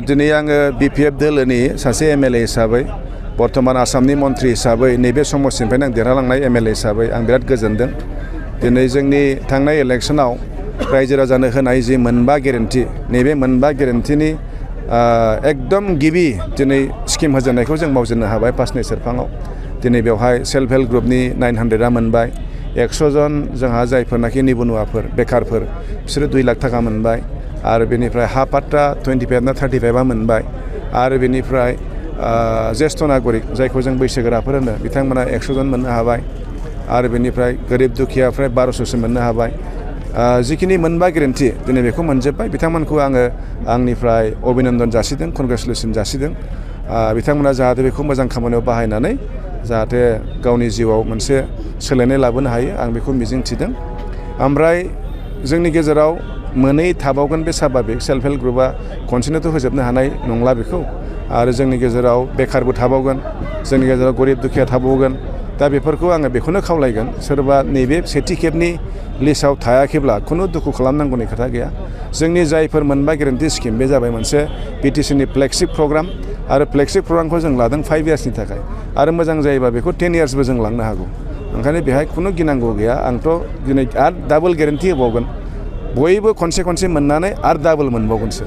दिनै आङो बिपिएफ दोलोनि सासे एमएलए हिसाबै बर्तमान आसामनि मन्त्रि हिसाबै नैबे समस्तिनिफ्रायनो आं देरहालांनाय एमएलए हिसाबै आं बिराद गोजोनदों। दिनै जोंनि थांनाय इलेक्सनाव रायजो राजानो होनाय जि मोनबा गेरेन्टि नैबे मोनबा गेरेन्टिनि एकदम गिबि दिनै स्किम होजेननायखौ जों मावजेननो हाबाय पासनि सेरफाङाव। दिनै बेवहाय सेल्फ हेल्प ग्रुपनि 900आ मोनबाय। 100 जन जोंहा जायफोरनाखि निबनुवाफोर बेकारफोर बिसोरो 2 लाख थाखा मोनबाय। आरो बेनिफ्राय हा पाट्टा 25 ना 35आ मोनबाय। आरो बेनिफ्राय ज्येष्ठ नागरिक जायखौ जों बैसोगोराफोर होनो बिथांमोना 100 जन मोननो हाबाय। आरो बेनिफ्राय गोरिब दुखियाफ्राय 1200सो मोननो हाबाय। जिखिनि मोनबा गेरेन्टि दिनै बेखौ मोनजोब्बाय। बिथांमोनखौ आङो आंनिफ्राय अभिनन्दन जासिदों, कनग्रेचुलेसन जासिदों। बिथांमोना जाहाथे बेखौ मोजां खामानियाव बाहायनानै जाहाथे गावनि जिउआव मोनसे सोलायनाय लाबोनो हायो आं बेखौ मिजिंथिदों। ओमफ्राय जोंनि गेजेराव मोनै थाबावगोन बे स्वाभाबिक सेल्फ हेल्प ग्रुपआ खनसेनोथ' होजोबनो हानाय नंला बेखौ। आरो जोंनि गेजेराव बेकारबो थाबावगोन, जोंनि गेजेराव गरिब दुखिया थाबावगोन। दा बेफोरखौ आङो बेखौनो खावलायगोन सोरबा नैबे सेथि खेबनि लिस्टआव थायाखैब्ला खुनु दुखु खालामनांगौनि खोथा गैया। जोंनि जायफोर मोनबा गेरेन्टि स्किम बे जाबाय मोनसे बिटिसिनि फ्लेगशिप प्रग्राम। आरो फ्लेगशिप प्रग्रामखौ जों लादों 5 इयार्सनि थाखाय। आरो मोजां जायोबा बेखौ 10 इयार्सबो जों लांनो हागौ। ओंखायनो बेहाय खुनु गिनांगौ गैया। आंथ' दिनै आरो डाबल गेरेन्टि होबावगोन। बयबो खनसे खनसे मोननानै आरो डाबल मोनबावगोनसो।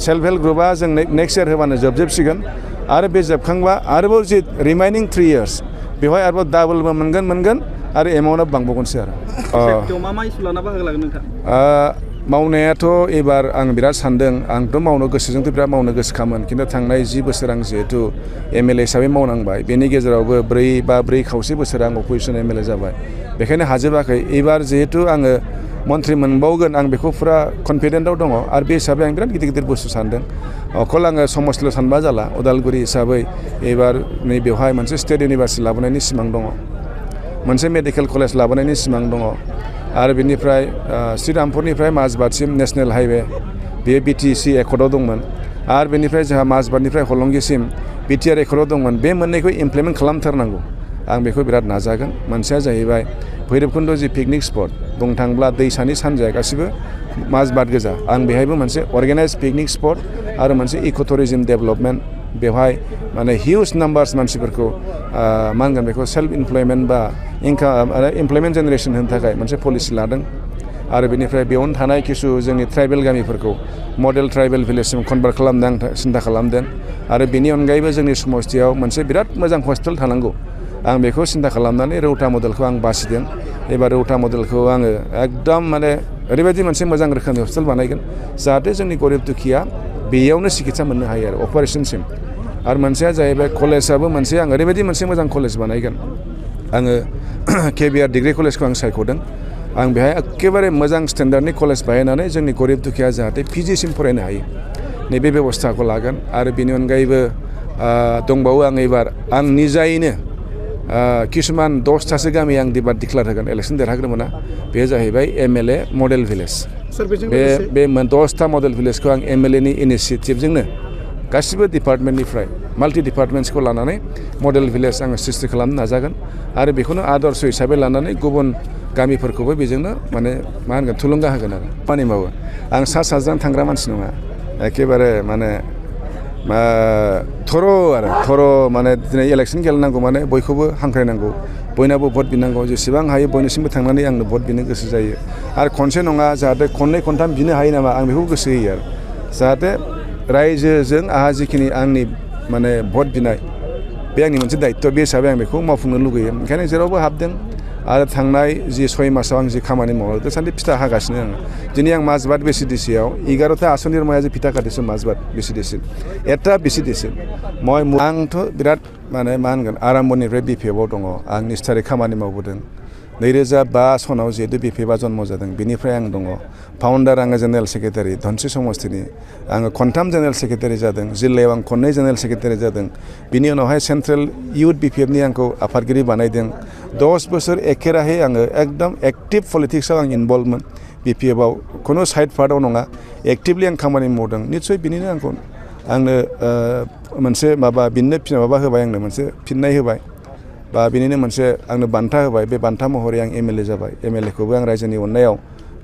सेल्फ हेल्प ग्रुपआ जों नेक्स्ट इयार होबानो जोबसिगोन। आरो बे जोबखांबा आरोबाव जि रिमाइनिं 3 इयार्स बेवहाय आरोबाव डाबलबो मोनगोन आरो एमाउन्टआ बांबावगोनसो आरो। मा इस्यु लाना बाहागो लागोन नोंथां? मावनायाथ' एबार आं बिराद सानदों। आंथ' मावनो गोसोजोंथ' बिराद मावनो गोसोखामोन। खिन्थु थांनाय 10 बोसोर आं जिहेथु एमएलए हिसाबै मावनांबाय। बेनि गेजेरावबो 4.5 बोसोर आं अपोजिसन एमएलए जाबाय। बेखायनो हाजोबाखै। एबार जिहेथु आङो मन्त्रि मोनबावगोन आं बेखौ फुरा कनफिडेन्टआव दङ। आरो बे हिसाबै आं बिराद गिदिर बुस्थु सानदों। अकल आङो समस्तिल' सानबा जाला। उदालगुरि हिसाबै एबार नै बेवहाय मोनसे स्टेट इउनिभारसिटि लाबोनायनि सिमां दङ। मोनसे मेडिकेल कलेज लाबोनायनि सिमां दङ। आरो बेनिफ्राय श्रीरामपुरनिफ्राय माजबादसिम नेशनेल हाइवे बेयो बिटिसि एकर्डआव दंमोन। आरो बेनिफ्राय जोंहा माजबादनिफ्राय हलंगिसिम बिटिआर एकर्डआव दंमोन। बे मोननैखौ इमप्लिमेन्ट खालामथारनांगौ। आं बेखौ बिराद नाजागोन। मोनसेया जाहैबाय भैरबकुन्द जि पिकनिक स्पट बुंनो थाङोब्ला दैसानि सानजाया गासिबो माजबाद गोजा। आं बेहायबो मोनसे अर्गेनाइज पिकनिक स्पट आरो मोनसे इक' टुरिजम डेभेलपमेन्ट बेवहाय माने हिउज नाम्बार्स मानसिफोरखौ मा होनगोन बेखौ सेल्फ इमप्लयमेन्ट बा इमप्लयमेन्ट जेनेरेसन होनो थाखाय मोनसे पलिसि लादों। आरो बेनिफ्राय बेयावनो थानाय किसु जोंनि ट्राइबेल गामिफोरखौ मडेल ट्राइबेल भिलेजसिम कनभार्ट खालामनो आं सिन्था खालामदों। आरो बेनि अनगायैबो जोंनि समस्तियाव मोनसे बिराद मोजां हस्पिटाल थानांगौ। आं बेखौ सिन्था खालामनानै रौता मडेलखौ आं बासिदों। एबार रौता मडेलखौ आङो एकदम माने ओरैबायदि मोनसे मोजां रोखोमनि हस्पिटाल बानायगोन जाहाथे जोंनि गरिब दुखिया बेयावनो सिकित्सा मोननो हायो आरो अपारेशनसिम। आरो मोनसेया जाहैबाय कलेजाबो मोनसे आं ओरैबायदि मोनसे मोजां कलेज बानायगोन। आङो केबिआर डिग्री कलेजखौ आं सायख'दों। आं बेहाय एखेबारे मोजां स्टेन्डार्डनि कलेज बानायनानै जोंनि गरिब दुखिया जाहाथे पिजिसिम फरायनो हायो नैबे बेबस्थाखौ लागोन। आरो बेनि अनगायैबो दंबावो आं एबार आं निजायैनो किसुमान 10थासो गामि आं दिबार डिक्लार होगोन इलेक्सन देरहाग्रोमोना। बे जाहैबाय एमएलए मडेल भिलेज। बे 10था मडेल भिलेजखौ आं एमएलएनि इनिसियेटिभजोंनो गासिबो डिपार्टमेन्टनिफ्राय माल्टि डिपार्टमेन्ट्सखौ लानानै मडेल भिलेज आङो सृष्टि खालामनो नाजागोन। आरो बेखौनो आदर्श हिसाबै लानानै गुबुन गामिफोरखौबो बेजोंनो माने मा होनगोन थुलुंगा होगोन आरो खामानि मावो। आं सा साज्रां थांग्रा मानसि नङा। एखेबारे माने थर' माने दिनै इलेक्सन गेलेनांगौ माने बयखौबो हांख्रायनांगौ, बयनाबो भट बिनांगौ। जेसेबां हायो बयनिसिमबो थांनानै आंनो भट बिनो गोसो जायो। आरो खनसे नङा जाहाथे खननै खनथाम बिनो हायो नामा आं बेखौ गोसो होयो आरो जाहाथे रायजोजों आंहा जिखिनि आंनि माने भट बिनाय बे आंनि मोनसे दायित्व। बे हिसाबै आं बेखौ मावफुंनो लुगैयो। ओंखायनो जेरावबो हाबदों। आरो थांनाय जि 6 मासाव आं जि खामानि मावो दासान्दि फिथा हागासिनो आङो। दिनै आं माजबाद बिसिडिसिआव 11টা आसनिर मया जे फिथा काटिছো माजबाद बिसिडिसि এটা बिसिडिसि आंथ' बिराद माने मा होनगोन आराम्भनिफ्राय बिपिएफआव दङ। आं निष्ठारै खामानि मावबोदों। 2005 सनाव जिहेतु बिपिएफआ जन्म जादों बेनिफ्राय आं दङ। फाउन्डार आङो जेनेरेल सेक्रेटारि धनस्रि समस्तिनि। आङो खनथाम जेनेरेल सेक्रेटारि जादों। जिल्लायाव आं खननै जेनेरेल सेक्रेटारि जादों। बिनि उनावहाय सेन्ट्रेल इउथ बिपिएफनि आंखौ आफादगिरि बानायदों। 10 बोसोर एखेराहे आङो एकदम एक्टिभ पलिटिक्सआव आं इनभल्भमोन। बिपिएफआव खुनु साइड पार्टआव नङा एक्टिभलि आं खामानि मावदों। निस्सय बिनिनो आंनो मोनसे माबा होबाय आंनो मोनसे फिननाय होबाय बा बिनिनो मोनसे आंनो बान्था होबाय। बे बान्था महरै आं एमएलए जाबाय। एमएलएखौबो आं रायजोनि अननायाव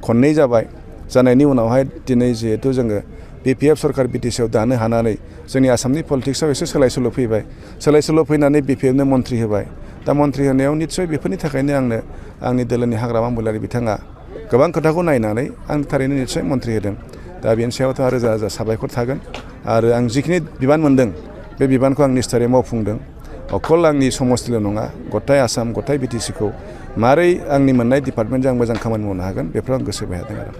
खननै जाबाय। जानायनि उनावहाय दिनै जिहेतु जोङो BPF सरकार BTC आव दानो हानानै जोंनि आसामनि पलिटिक्सआव एसे सोलाय सोल' फैबाय सोलाय सोल' फैनानै BPF नो मन्थ्रि होबाय दा मन्थ्रि होनायाव निस्सय बेफोरनि थाखायनो आंनो आंनि दोलोनि हाग्रामा महिलारि बिथाङा गोबां खोथाखौ नायनानै आं थारैनो निस्सय मन्थ्रि होदों दा बेनि सायावथ' रोजा रोजा साबायखर थागोन आरो आं जिखिनि बिबान मोनदों बे बिबानखौ आं निष्ठायै मावफुंदों अकल आंनि समस्तिल' नङा गथाय आसाम गथाय BTC खौ मारै आंनि मोननाय डिपार्टमेन्टजों आं मोजां खामानि मावनो हागोन बेफोराव आं गोसो बायहादों आरो